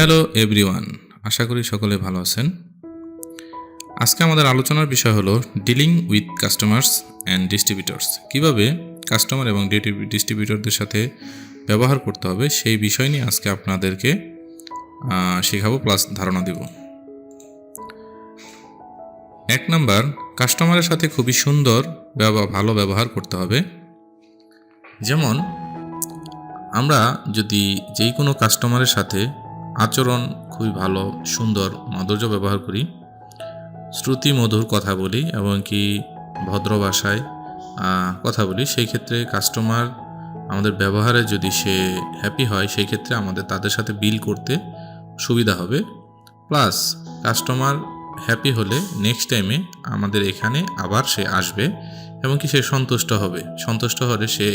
Hello everyone, আশা করি সকলে ভালো আছেন। আজকে আমাদের আলোচনার বিষয় হলো dealing with customers and distributors. কীভাবে কাস্টমার এবং ডিস্ট্রিবিউটরদের সাথে ব্যবহার করতে হবে সেই বিষয় নিয়ে আজকে আপনাদেরকে শেখাবো প্লাস ধারণা দেব। 1 নাম্বার, কাস্টমারের সাথে খুবই সুন্দর ভালো ব্যবহার করতে হবে। যেমন আমরা যদি যেই কোনো কাস্টমারের সাথে আচরণ খুবই ভালো, সুন্দর, মাধুর্য ব্যবহার করি, শ্রুতি মধুর কথা বলি এবং কি ভদ্র ভাষায় কথা বলি, সেই ক্ষেত্রে কাস্টমার আমাদের ব্যবহারে যদি সে হ্যাপি হয়, সেই ক্ষেত্রে আমাদের তাদের সাথে বিল করতে সুবিধা হবে। প্লাস কাস্টমার হ্যাপি হলে নেক্সট টাইমে আমাদের এখানে আবার সে আসবে এবং কি সে সন্তুষ্ট হলে সে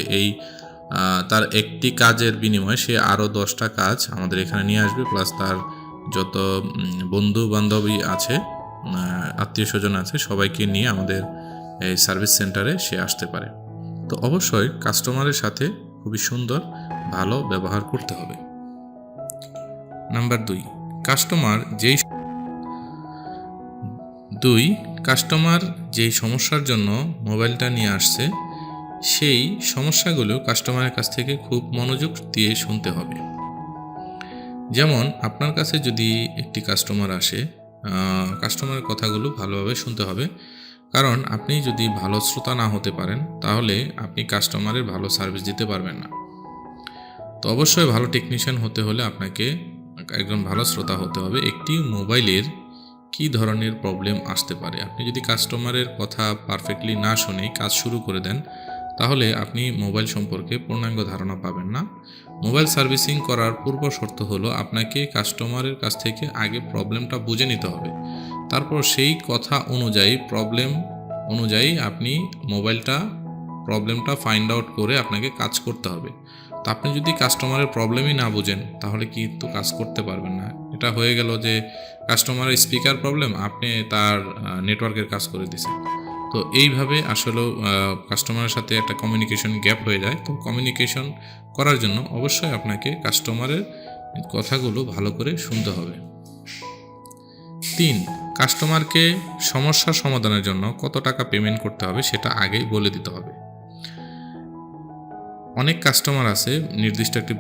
তার একটি কাজের বিনিময়ে সে আরও 10টা কাজ আমাদের এখানে নিয়ে আসবে। প্লাস তার যত বন্ধু বান্ধবী আছে, আত্মীয় স্বজন আছে, সবাইকে নিয়ে আমাদের এই সার্ভিস সেন্টারে সে আসতে পারে। তো অবশ্যই কাস্টমারের সাথে খুবই সুন্দর ভালো ব্যবহার করতে হবে। নাম্বার 2, কাস্টমার যেই সমস্যার জন্য মোবাইলটা নিয়ে আসছে, সেই সমস্যাগুলো কাস্টমারের কাছ থেকে খুব মনোযোগ দিয়ে শুনতে হবে। যেমন আপনার কাছে যদি একটি কাস্টমার আসে, কাস্টমারের কথাগুলো ভালোভাবে শুনতে হবে, কারণ আপনি যদি ভালো শ্রোতা না হতে পারেন তাহলে আপনি কাস্টমারের ভালো সার্ভিস দিতে পারবেন না। তো অবশ্যই ভালো টেকনিশিয়ান হতে হলে আপনাকে একজন ভালো শ্রোতা হতে হবে। একটি মোবাইলের কী ধরনের প্রবলেম আসতে পারে, আপনি যদি কাস্টমারের কথা পারফেক্টলি না শুনে কাজ শুরু করে দেন, তাহলে আপনি মোবাইল সম্পর্কে পূর্ণাঙ্গ ধারণা পাবেন না। মোবাইল সার্ভিসিং করার পূর্ব শর্ত হলো আপনাকে কাস্টমারের কাছ থেকে আগে প্রবলেমটা বুঝে নিতে হবে, তারপর সেই কথা প্রবলেম অনুযায়ী আপনি প্রবলেমটা ফাইন্ড আউট করে আপনাকে কাজ করতে হবে। তো আপনি যদি কাস্টমারের প্রবলেমই না বুঝেন তাহলে কিন্তু কাজ করতে পারবেন না। এটা হয়ে গেল যে কাস্টমারের স্পিকার প্রবলেম, আপনি তার নেটওয়ার্কের কাজ করে দিয়েছেন। তো এইভাবে আসলে কাস্টমারের সাথে একটা কমিউনিকেশন গ্যাপ হয়ে যায়। তো কমিউনিকেশন করার জন্য অবশ্যই আপনাকে কাস্টমারের কথাগুলো ভালো করে শুনতে হবে। 3, কাস্টমারকে সমস্যা সমাধানের জন্য কত টাকা পেমেন্ট করতে হবে সেটা আগেই বলে দিতে হবে। অনেক কাস্টমার আছে নির্দিষ্ট একটা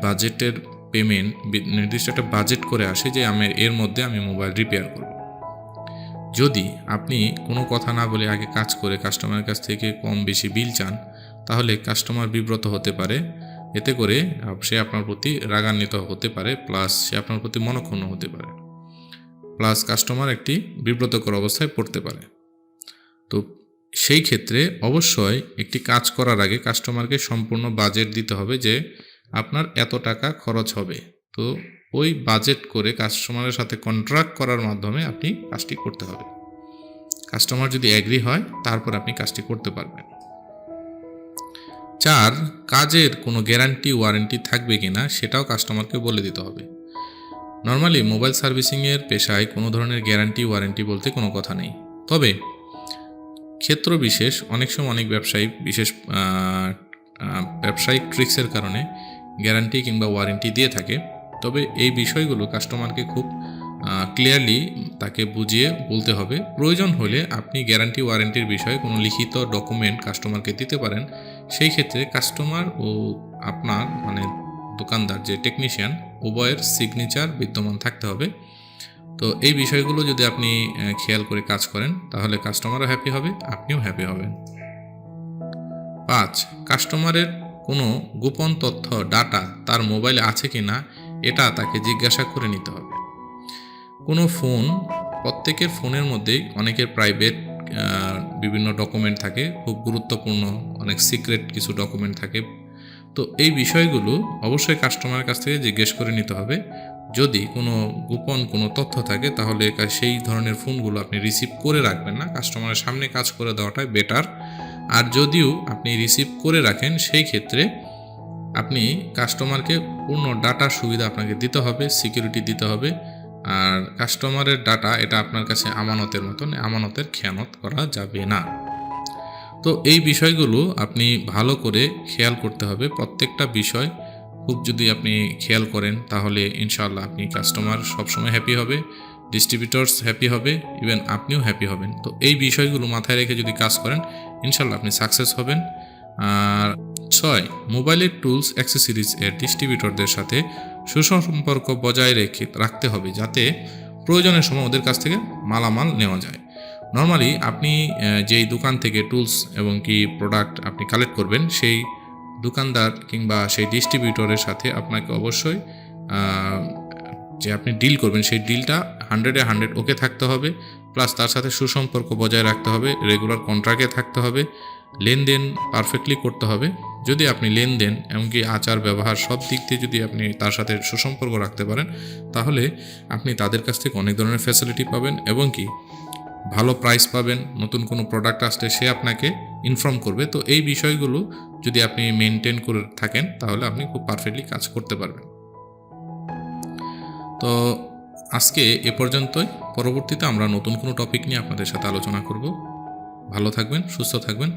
বাজেট করে আসে যে এর মধ্যে আমি মোবাইল রিপেয়ার করব। যদি আপনি কোনো কথা না বলে আগে কাজ করে কাস্টমারের কাছ থেকে কম বেশি বিল চান, তাহলে কাস্টমার বিব্রত হতে পারে। এতে করে সে আপনার প্রতি রাগান্বিত হতে পারে, প্লাস সে আপনার প্রতি মনক্ষুণ্ণ হতে পারে, প্লাস কাস্টমার একটি বিব্রতকর অবস্থায় পড়তে পারে। তো সেই ক্ষেত্রে অবশ্যই একটি কাজ করার আগে কাস্টমারকে সম্পূর্ণ বাজেট দিতে হবে যে আপনার এত টাকা খরচ হবে। তো ওই বাজেট করে কাস্টমারের সাথে কন্ট্রাক্ট করার মাধ্যমে আপনি কাজটি করতে হবে। কাস্টমার যদি অ্যাগ্রি হয় তারপর আপনি কাজটি করতে পারবেন। 4, কাজের কোনো গ্যারান্টি ওয়ারেন্টি থাকবে কিনা সেটাও কাস্টমারকে বলে দিতে হবে। নর্মালি মোবাইল সার্ভিসিংয়ের পেশায় কোনো ধরনের গ্যারান্টি ওয়ারেন্টি বলতে কোনো কথা নেই, তবে ক্ষেত্র বিশেষ অনেক সময় অনেক ব্যবসায়িক ট্রিক্সের কারণে গ্যারান্টি কিংবা ওয়ারেন্টি দিয়ে থাকে। তবে এই বিষয়গুলো কাস্টমারকে খুব ক্লিয়ারলি তাকে বুঝিয়ে বলতে হবে। প্রয়োজন হলে আপনি গ্যারান্টি ওয়ারেন্টির বিষয়ে কোনো লিখিত ডকুমেন্ট কাস্টমারকে দিতে পারেন। সেই ক্ষেত্রে কাস্টমার ও আপনার দোকানদার যে টেকনিশিয়ান উভয়ের সিগনেচার বিদ্যমান থাকতে হবে। তো এই বিষয়গুলো যদি আপনি খেয়াল করে কাজ করেন তাহলে কাস্টমারও হ্যাপি হবে, আপনিও হ্যাপি হবেন। 5, কাস্টমারের কোনো গোপন তথ্য ডাটা তার মোবাইলে আছে কিনা এটা তাকে জিজ্ঞাসা করে নিতে হবে। প্রত্যেকের ফোনের মধ্যেই অনেকের প্রাইভেট বিভিন্ন ডকুমেন্ট থাকে, খুব গুরুত্বপূর্ণ অনেক সিক্রেট কিছু ডকুমেন্ট থাকে। তো এই বিষয়গুলো অবশ্যই কাস্টমারের কাছ থেকে জিজ্ঞেস করে নিতে হবে। যদি কোনো গোপন কোনো তথ্য থাকে তাহলে সেই ধরনের ফোনগুলো আপনি রিসিভ করে রাখবেন না, কাস্টমারের সামনে কাজ করে দেওয়াটাই বেটার। আর যদিও আপনি রিসিভ করে রাখেন, সেই ক্ষেত্রে আপনি কাস্টমারকে পূর্ণ ডাটা সুবিধা আপনাকে দিতে হবে, সিকিউরিটি দিতে হবে। আর কাস্টমারের ডাটা এটা আপনার কাছে আমানতের মতন, আমানতের খেয়ানত করা যাবে না। তো এই বিষয়গুলো আপনি ভালো করে খেয়াল করতে হবে। প্রত্যেকটা বিষয় খুব যদি আপনি খেয়াল করেন তাহলে ইনশাআল্লাহ আপনি কাস্টমার সবসময় হ্যাপি হবে, ডিস্ট্রিবিউটরস হ্যাপি হবে, ইভেন আপনিও হ্যাপি হবেন। তো এই বিষয়গুলো মাথায় রেখে যদি কাজ করেন ইনশাআল্লাহ আপনি সাকসেস হবেন। আর 6, মোবাইলের টুলস অ্যাক্সেসরিজ এর ডিস্ট্রিবিউটরদের সাথে সুসম্পর্ক বজায় রাখতে হবে, যাতে প্রয়োজনের সময় ওদের কাছ থেকে মালামাল নেওয়া যায়। নর্মালি আপনি যেই দোকান থেকে টুলস এবং কি প্রোডাক্ট আপনি কালেক্ট করবেন, সেই দোকানদার কিংবা সেই ডিস্ট্রিবিউটরের সাথে আপনাকে অবশ্যই যে আপনি ডিল করবেন সেই ডিলটা 100-এ 100 ওকে থাকতে হবে, প্লাস তার সাথে সুসম্পর্ক বজায় রাখতে হবে, রেগুলার কন্ট্রাক্টে থাকতে হবে, লেনদেন পারফেক্টলি করতে হবে। যদি আপনি লেনদেন এমনকি আচার ব্যবহার সব দিক দিয়ে যদি আপনি তার সাথে সুসম্পর্ক রাখতে পারেন, তাহলে আপনি তাদের কাছ থেকে অনেক ধরনের ফ্যাসিলিটি পাবেন এবং কি ভালো প্রাইস পাবেন। নতুন কোনো প্রোডাক্ট আসলে সে আপনাকে ইনফর্ম করবে। তো এই বিষয়গুলো যদি আপনি মেনটেন করে থাকেন তাহলে আপনি খুব পারফেক্টলি কাজ করতে পারবেন। তো আজকে এ পর্যন্তই। পরবর্তীতে আমরা নতুন কোনো টপিক নিয়ে আপনাদের সাথে আলোচনা করব। ভালো থাকবেন, সুস্থ থাকবেন।